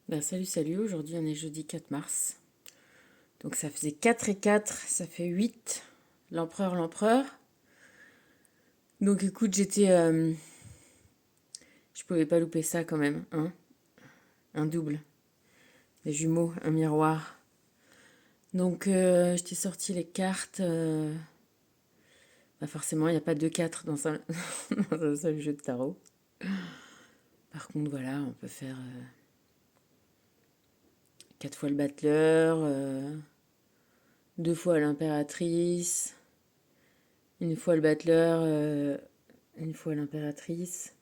Salut, aujourd'hui on est jeudi 4 mars. Donc ça faisait 4 et 4, ça fait 8. L'empereur. Donc écoute, je pouvais pas louper ça quand même, hein. Un double, des jumeaux, un miroir. Donc je t'ai sorti les cartes. Forcément, il n'y a pas deux 4 dans un seul jeu de tarot. Par contre, voilà, on peut faire 4 fois le battleur, 2 fois l'impératrice, une fois le battleur, une fois l'impératrice,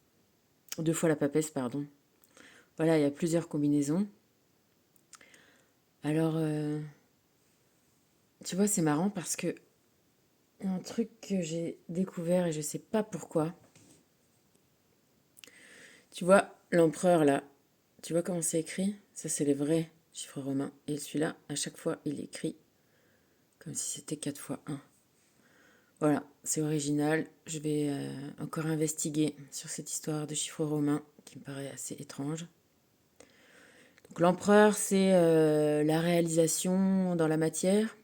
2 fois la papesse, pardon. Voilà, il y a plusieurs combinaisons. Alors, tu vois, c'est marrant parce que y a un truc que j'ai découvert et je sais pas pourquoi. Tu vois, l'empereur là, tu vois comment c'est écrit? Ça, c'est les vrais chiffres romains. Et celui-là, à chaque fois, il est écrit comme si c'était 4 fois 1. Voilà, c'est original. Je vais encore investiguer sur cette histoire de chiffres romains qui me paraît assez étrange. Donc, l'empereur, c'est la réalisation dans la matière.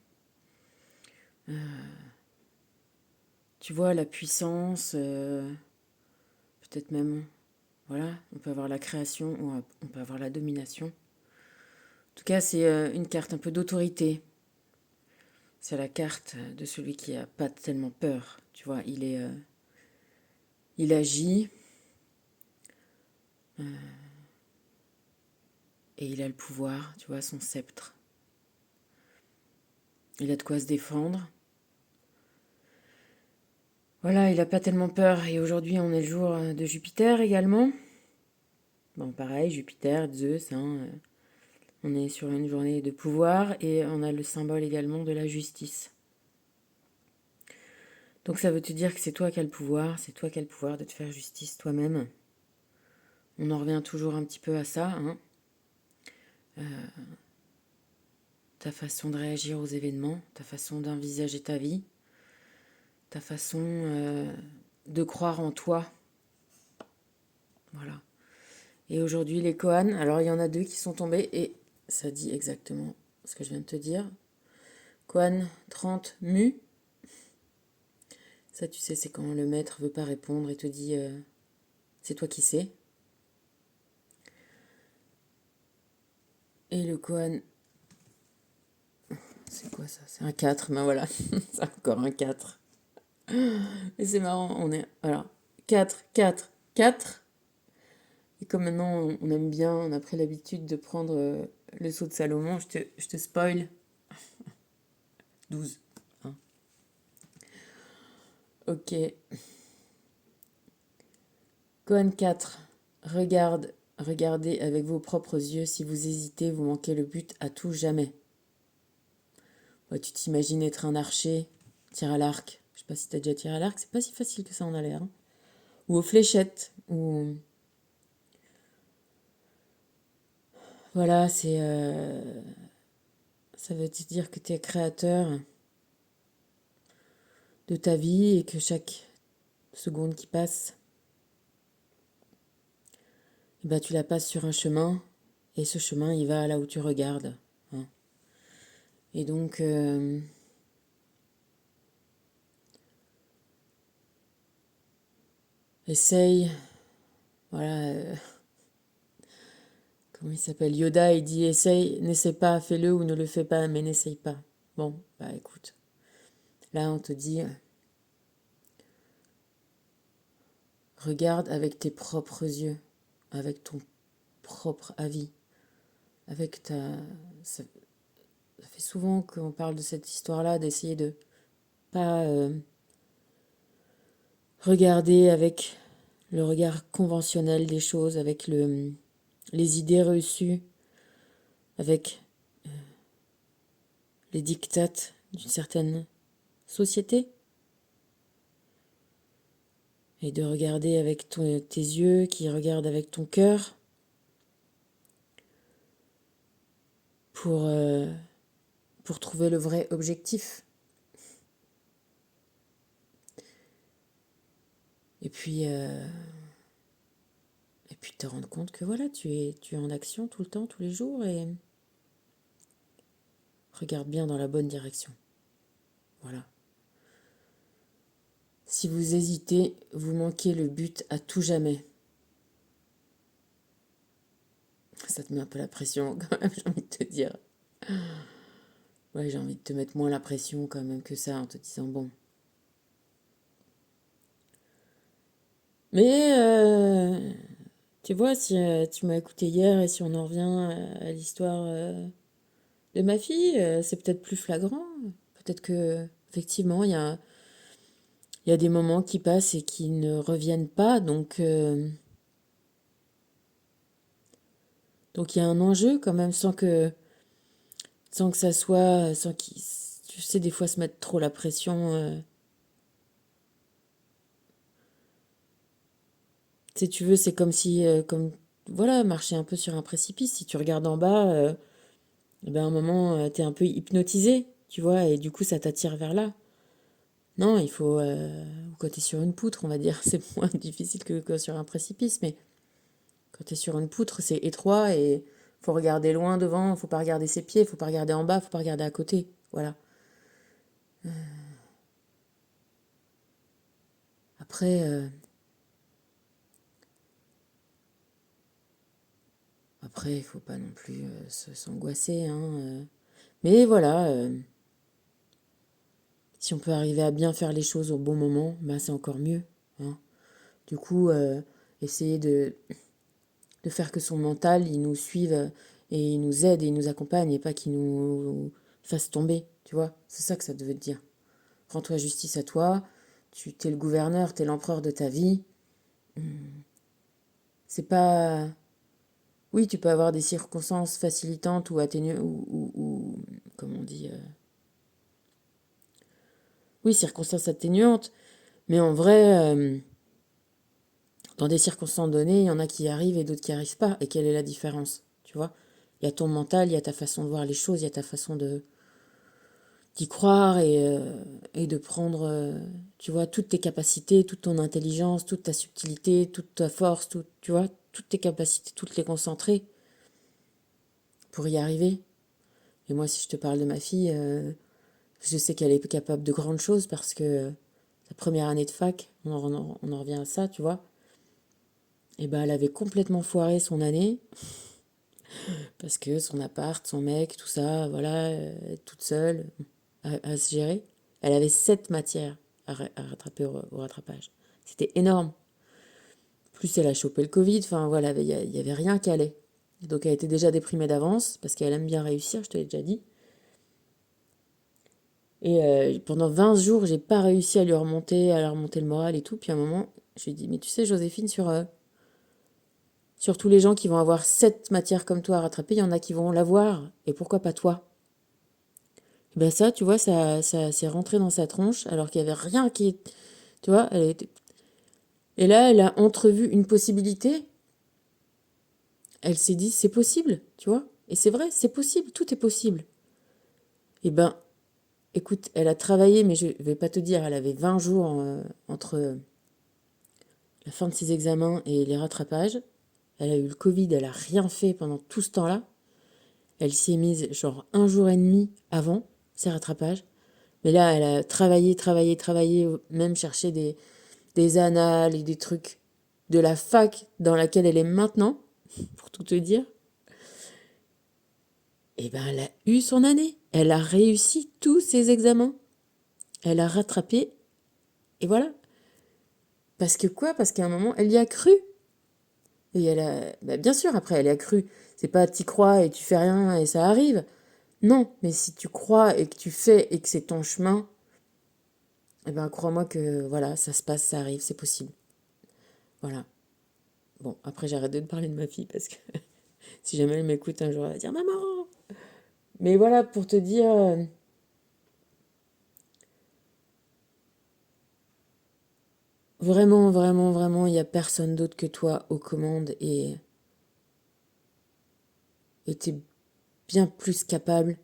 Tu vois, la puissance, peut-être même, voilà, on peut avoir la création ou on peut avoir la domination. En tout cas, c'est une carte un peu d'autorité. C'est la carte de celui qui a pas tellement peur. Tu vois, il agit et il a le pouvoir, tu vois, son sceptre. Il a de quoi se défendre. Voilà, il a pas tellement peur. Et aujourd'hui, on est le jour de Jupiter également. Bon, pareil, Jupiter, Zeus, hein, on est sur une journée de pouvoir et on a le symbole également de la justice. Donc ça veut te dire que c'est toi qui as le pouvoir, c'est toi qui as le pouvoir de te faire justice toi-même. On en revient toujours un petit peu à ça, hein. Ta façon de réagir aux événements, ta façon d'envisager ta vie, ta façon de croire en toi. Voilà. Et aujourd'hui, les Koans, alors il y en a 2 qui sont tombés et ça dit exactement ce que je viens de te dire. Koan 30 mu. Ça, tu sais, c'est quand le maître veut pas répondre et te dit c'est toi qui sais. Et le Koan, c'est quoi ça? C'est un 4, ben voilà, c'est encore un 4. Et c'est marrant, on est. Voilà. 4, 4, 4. Et comme maintenant on aime bien, on a pris l'habitude de prendre le sceau de Salomon, je te spoil 12. Hein. Ok. Cohen 4. Regardez avec vos propres yeux. Si vous hésitez, vous manquez le but à tout jamais. Ouais, tu t'imagines être un archer, tir à l'arc. Je sais pas si t'as déjà tiré à l'arc, c'est pas si facile que ça en a l'air. Hein. Ou aux fléchettes. Ou voilà, ça veut dire que tu es créateur de ta vie et que chaque seconde qui passe, eh ben, tu la passes sur un chemin et ce chemin il va là où tu regardes. Hein. Et donc essaye, voilà, comment il s'appelle Yoda, il dit essaye, n'essaie pas, fais-le ou ne le fais pas, mais n'essaye pas. Bon, bah écoute, là on te dit regarde avec tes propres yeux, avec ton propre avis, avec ta. Ça fait souvent qu'on parle de cette histoire-là, d'essayer de pas regarder avec le regard conventionnel des choses, avec les idées reçues, avec les dictates d'une certaine société, et de regarder avec tes yeux qui regardent avec ton cœur pour, euh, pour trouver le vrai objectif. Et puis puis te rendre compte que voilà, tu es en action tout le temps, tous les jours, et regarde bien dans la bonne direction. Voilà. Si vous hésitez, vous manquez le but à tout jamais. Ça te met un peu la pression quand même, j'ai envie de te dire. Ouais, j'ai envie de te mettre moins la pression quand même que ça en te disant bon. Mais tu vois, si tu m'as écouté hier et si on en revient à l'histoire de ma fille, c'est peut-être plus flagrant. Peut-être que effectivement, il y a des moments qui passent et qui ne reviennent pas, donc il y a un enjeu quand même sans que ça soit, sans qu'ils, tu sais, des fois se mettre trop la pression. Si tu veux, c'est comme si, voilà, marcher un peu sur un précipice. Si tu regardes en bas, eh ben à un moment, t'es un peu hypnotisé, tu vois, et du coup, ça t'attire vers là. Non, il faut, quand t'es sur une poutre, on va dire, c'est moins difficile que sur un précipice, mais quand t'es sur une poutre, c'est étroit et faut regarder loin devant, faut pas regarder ses pieds, faut pas regarder en bas, faut pas regarder à côté. Voilà. Après, il faut pas non plus s'angoisser, hein. Mais voilà, si on peut arriver à bien faire les choses au bon moment, bah c'est encore mieux, hein. Du coup, essayer de faire que son mental, il nous suive et il nous aide et il nous accompagne et pas qu'il nous fasse tomber, tu vois. C'est ça que ça devait te dire. Rends-toi justice à toi, tu t'es le gouverneur, t'es l'empereur de ta vie. C'est pas... Oui, tu peux avoir des circonstances facilitantes ou atténuantes, comme on dit... Oui, circonstances atténuantes, mais en vrai, dans des circonstances données, il y en a qui y arrivent et d'autres qui n'y arrivent pas. Et quelle est la différence, tu vois? Il y a ton mental, il y a ta façon de voir les choses, il y a ta façon d'y croire et de prendre, tu vois, toutes tes capacités, toute ton intelligence, toute ta subtilité, toute ta force, tu vois, toutes tes capacités, toutes les concentrer pour y arriver. Et moi, si je te parle de ma fille, je sais qu'elle est capable de grandes choses parce que sa première année de fac, on en revient à ça, tu vois, et ben elle avait complètement foiré son année parce que son appart, son mec, tout ça, voilà, toute seule, à se gérer. Elle avait 7 matières à rattraper au rattrapage. C'était énorme. Plus elle a chopé le Covid, enfin voilà, il y avait rien qui allait. Donc elle était déjà déprimée d'avance, parce qu'elle aime bien réussir, je te l'ai déjà dit. Et pendant 20 jours, j'ai pas réussi à leur remonter le moral et tout. Puis à un moment, je lui ai dit, mais tu sais, Joséphine, sur tous les gens qui vont avoir 7 matières comme toi à rattraper, il y en a qui vont l'avoir. Et pourquoi pas toi? Et ben ça, tu vois, ça s'est rentré dans sa tronche, alors qu'il y avait rien qui... Tu vois, et là, elle a entrevu une possibilité. Elle s'est dit, c'est possible, tu vois. Et c'est vrai, c'est possible, tout est possible. Et ben, écoute, elle a travaillé, mais je vais pas te dire, elle avait 20 jours entre la fin de ses examens et les rattrapages. Elle a eu le Covid, elle a rien fait pendant tout ce temps-là. Elle s'y est mise genre un jour et demi avant ses rattrapages. Mais là, elle a travaillé, travaillé, travaillé, même cherché des annales et des trucs de la fac dans laquelle elle est maintenant, pour tout te dire. Et ben, elle a eu son année. Elle a réussi tous ses examens. Elle a rattrapé. Et voilà. Parce que quoi? Parce qu'à un moment, elle y a cru. Et elle a... bah, bien sûr, après, elle y a cru. C'est pas t'y crois et tu fais rien et ça arrive. Non, mais si tu crois et que tu fais et que c'est ton chemin, eh ben crois-moi que voilà, ça se passe, ça arrive, c'est possible. Voilà. Bon, après j'arrête de te parler de ma fille parce que si jamais elle m'écoute un jour, elle va dire maman. Mais voilà, pour te dire, vraiment, vraiment, vraiment, il n'y a personne d'autre que toi aux commandes et t'es bien plus capable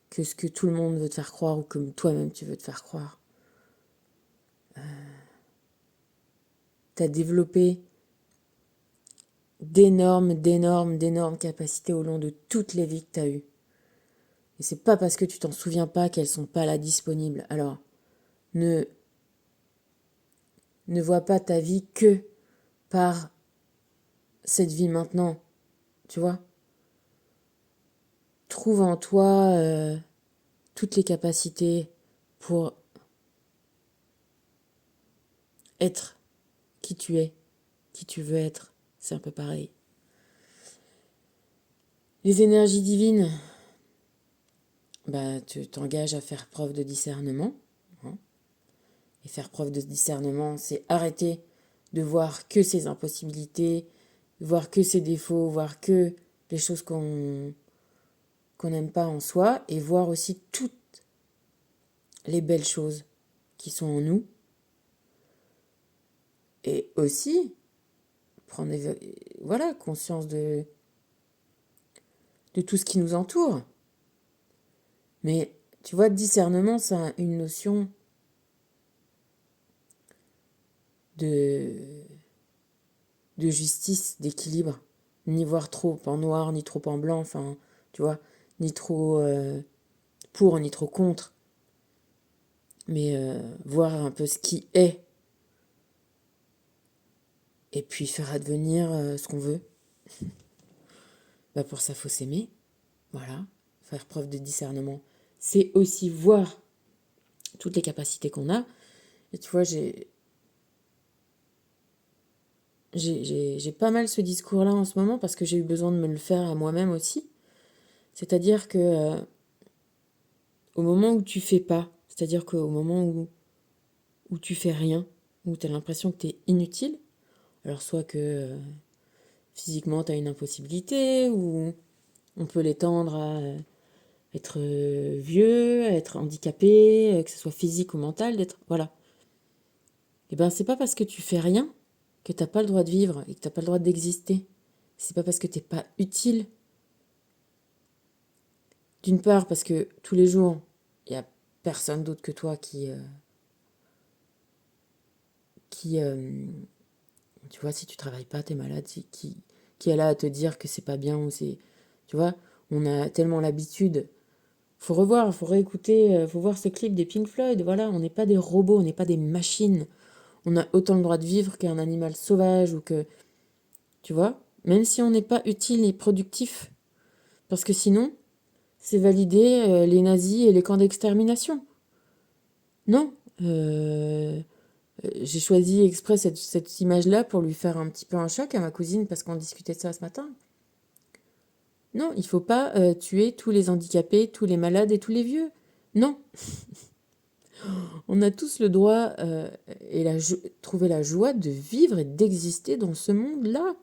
que ce que tout le monde veut te faire croire ou que toi-même tu veux te faire croire. T'as développé d'énormes capacités au long de toutes les vies que tu as eues. Et c'est pas parce que tu t'en souviens pas qu'elles sont pas là disponibles. Alors, ne, ne vois pas ta vie que par cette vie maintenant, tu vois. Trouve en toi toutes les capacités pour être qui tu es, qui tu veux être. C'est un peu pareil. Les énergies divines, bah, tu t'engages à faire preuve de discernement. Hein. Et faire preuve de discernement, c'est arrêter de voir que ses impossibilités, voir que ses défauts, voir que les choses qu'on n'aime pas en soi, et voir aussi toutes les belles choses qui sont en nous. Et aussi prendre voilà, conscience de tout ce qui nous entoure. Mais tu vois, discernement, c'est une notion de justice, d'équilibre. Ni voir trop en noir, ni trop en blanc, enfin, tu vois, ni trop pour, ni trop contre. Mais voir un peu ce qui est. Et puis faire advenir ce qu'on veut. Bah pour ça, faut s'aimer. Voilà. Faire preuve de discernement. C'est aussi voir toutes les capacités qu'on a. Et tu vois, j'ai pas mal ce discours-là en ce moment parce que j'ai eu besoin de me le faire à moi-même aussi. C'est-à-dire que au moment où tu fais pas, c'est-à-dire qu'au moment où tu fais rien, où tu as l'impression que tu es inutile, alors soit que physiquement tu as une impossibilité, ou on peut l'étendre à être vieux, à être handicapé, que ce soit physique ou mental, d'être. Voilà. Et ben c'est pas parce que tu fais rien que t'as pas le droit de vivre et que t'as pas le droit d'exister. C'est pas parce que t'es pas utile. D'une part, parce que tous les jours, il y a personne d'autre que toi qui tu vois, si tu travailles pas, t'es malade, qui est là à te dire que c'est pas bien ou c'est, tu vois, on a tellement l'habitude. Faut revoir, faut réécouter, faut voir ce clip des Pink Floyd. Voilà, on n'est pas des robots, on n'est pas des machines. On a autant le droit de vivre qu'un animal sauvage ou que, tu vois, même si on n'est pas utile et productif, parce que sinon, c'est valider les nazis et les camps d'extermination. Non, j'ai choisi exprès cette image-là pour lui faire un petit peu un choc à ma cousine parce qu'on discutait de ça ce matin. Non, il faut pas tuer tous les handicapés, tous les malades et tous les vieux. Non, on a tous le droit et trouver la joie de vivre et d'exister dans ce monde-là.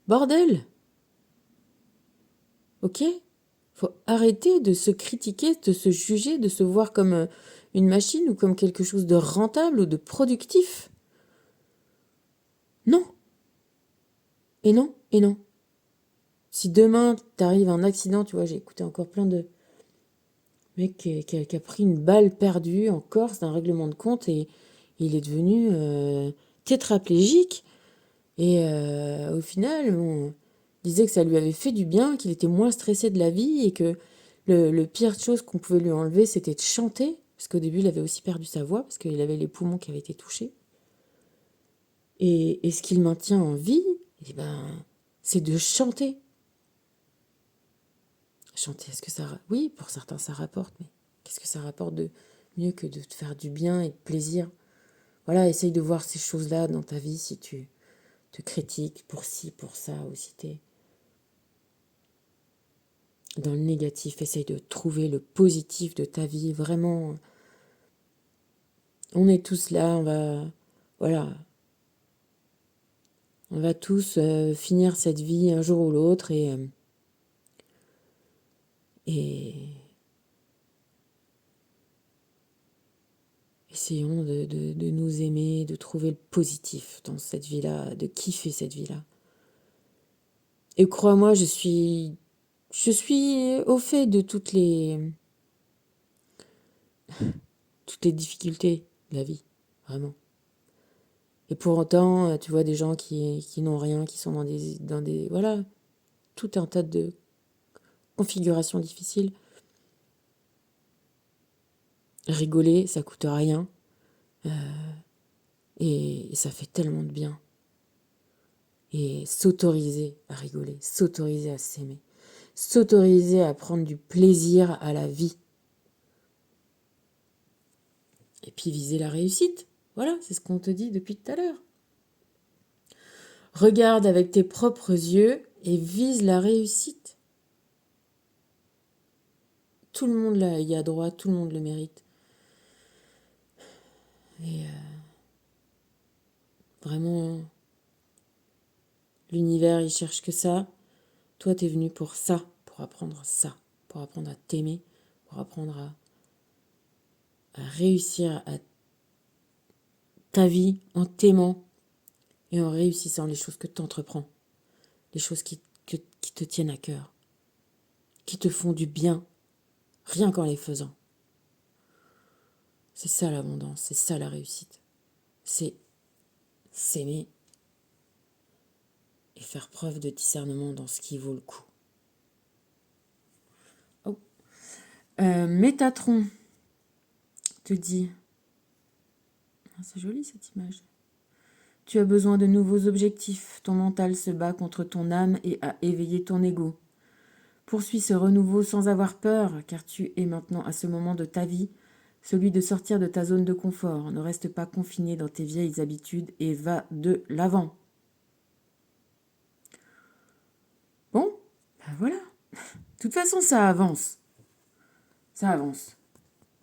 Bordel, ok? Faut arrêter de se critiquer, de se juger, de se voir comme une machine ou comme quelque chose de rentable ou de productif. Non, et non, et non. Si demain t'arrive un accident, tu vois, j'ai écouté encore plein de mecs qui a pris une balle perdue en Corse d'un règlement de compte et il est devenu tétraplégique. Et au final, on disait que ça lui avait fait du bien, qu'il était moins stressé de la vie et que le pire chose qu'on pouvait lui enlever, c'était de chanter. Parce qu'au début, il avait aussi perdu sa voix, parce qu'il avait les poumons qui avaient été touchés. Et ce qu'il maintient en vie, eh ben, c'est de chanter. Chanter, est-ce que ça... Oui, pour certains, ça rapporte, mais qu'est-ce que ça rapporte de mieux que de te faire du bien et de plaisir? Voilà, essaye de voir ces choses-là dans ta vie si tu te critiques pour ci, pour ça, ou si t'es dans le négatif. Essaye de trouver le positif de ta vie. Vraiment, on est tous là, on va... Voilà, on va tous finir cette vie un jour ou l'autre et essayons de nous aimer, de trouver le positif dans cette vie-là, de kiffer cette vie-là. Et crois-moi, je suis au fait de toutes les difficultés de la vie, vraiment. Et pour autant, tu vois des gens qui n'ont rien, qui sont dans des... Voilà, tout un tas de configurations difficiles. Rigoler, ça coûte rien. Et ça fait tellement de bien. Et s'autoriser à rigoler, s'autoriser à s'aimer, s'autoriser à prendre du plaisir à la vie. Et puis viser la réussite. Voilà, c'est ce qu'on te dit depuis tout à l'heure. Regarde avec tes propres yeux et vise la réussite. Tout le monde y a droit, tout le monde le mérite. Et vraiment, l'univers, il cherche que ça. Toi, t'es venu pour ça, pour apprendre ça, pour apprendre à t'aimer, pour apprendre à réussir à ta vie en t'aimant et en réussissant les choses que tu entreprends, les choses qui te tiennent à cœur, qui te font du bien, rien qu'en les faisant. C'est ça l'abondance, c'est ça la réussite. C'est s'aimer et faire preuve de discernement dans ce qui vaut le coup. Oh. Métatron te dit, c'est joli cette image. Tu as besoin de nouveaux objectifs. Ton mental se bat contre ton âme et a éveillé ton ego. Poursuis ce renouveau sans avoir peur, car tu es maintenant à ce moment de ta vie, celui de sortir de ta zone de confort. Ne reste pas confiné dans tes vieilles habitudes et va de l'avant. Bon, ben voilà. De toute façon, ça avance. Ça avance.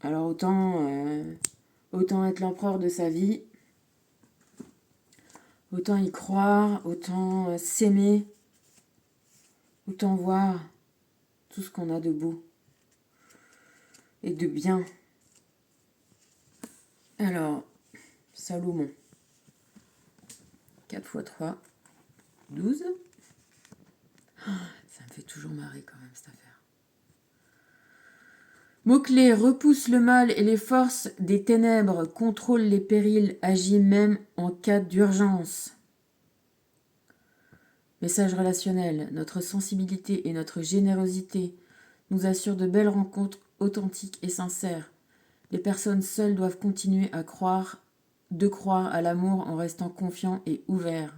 Alors autant être l'empereur de sa vie, autant y croire, autant s'aimer, autant voir tout ce qu'on a de beau et de bien. Alors, Salomon, 4 x 3, 12. Ça me fait toujours marrer quand même cette affaire. Mot-clé, repousse le mal et les forces des ténèbres, contrôle les périls, agit même en cas d'urgence. Message relationnel, notre sensibilité et notre générosité nous assurent de belles rencontres authentiques et sincères. Les personnes seules doivent continuer à croire à l'amour en restant confiants et ouverts.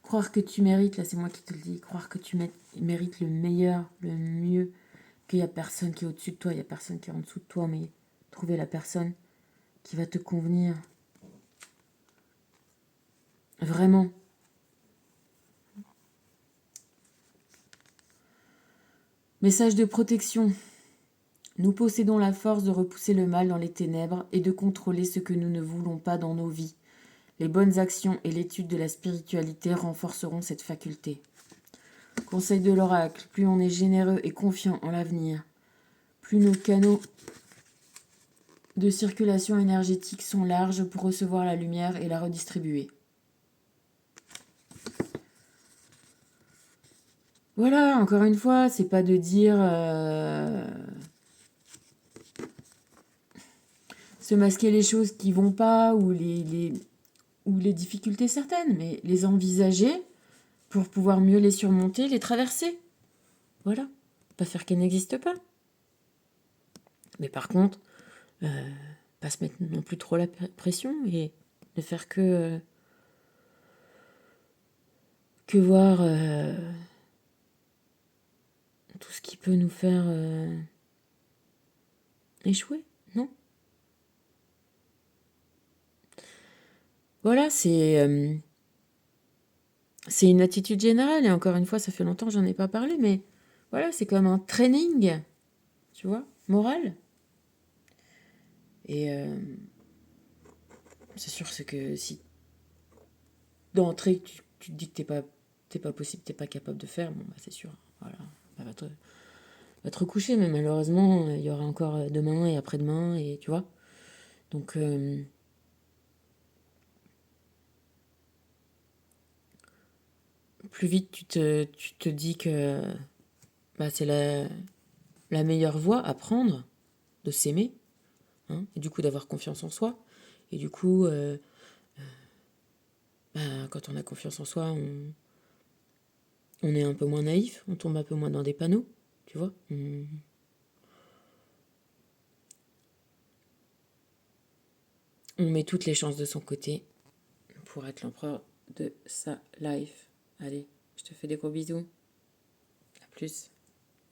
Croire que tu mérites, là c'est moi qui te le dis, croire que tu mérites le meilleur, le mieux, qu'il n'y a personne qui est au-dessus de toi, il n'y a personne qui est en dessous de toi, mais trouver la personne qui va te convenir. Vraiment. Message de protection. Nous possédons la force de repousser le mal dans les ténèbres et de contrôler ce que nous ne voulons pas dans nos vies. Les bonnes actions et l'étude de la spiritualité renforceront cette faculté. Conseil de l'oracle, plus on est généreux et confiant en l'avenir, plus nos canaux de circulation énergétique sont larges pour recevoir la lumière et la redistribuer. Voilà, encore une fois, c'est pas de dire se masquer les choses qui vont pas ou les difficultés certaines, mais les envisager pour pouvoir mieux les surmonter, les traverser. Voilà, pas faire qu'elles n'existent pas. Mais par contre, pas se mettre non plus trop la pression et ne faire que voir tout ce qui peut nous faire échouer, non? Voilà, c'est une attitude générale, et encore une fois, ça fait longtemps que j'en ai pas parlé, mais voilà, c'est comme un training, tu vois, moral. Et c'est sûr que si d'entrée tu te dis que t'es pas possible, t'es pas capable de faire, bon bah c'est sûr, voilà, bah, va te recoucher, mais malheureusement, il y aura encore demain et après-demain, et tu vois. Donc plus vite tu te dis que bah, c'est la meilleure voie à prendre, de s'aimer, hein, et du coup d'avoir confiance en soi, et du coup quand on a confiance en soi, on est un peu moins naïf, on tombe un peu moins dans des panneaux, tu vois. On met toutes les chances de son côté pour être l'empereur de sa life. Allez, je te fais des gros bisous. À plus.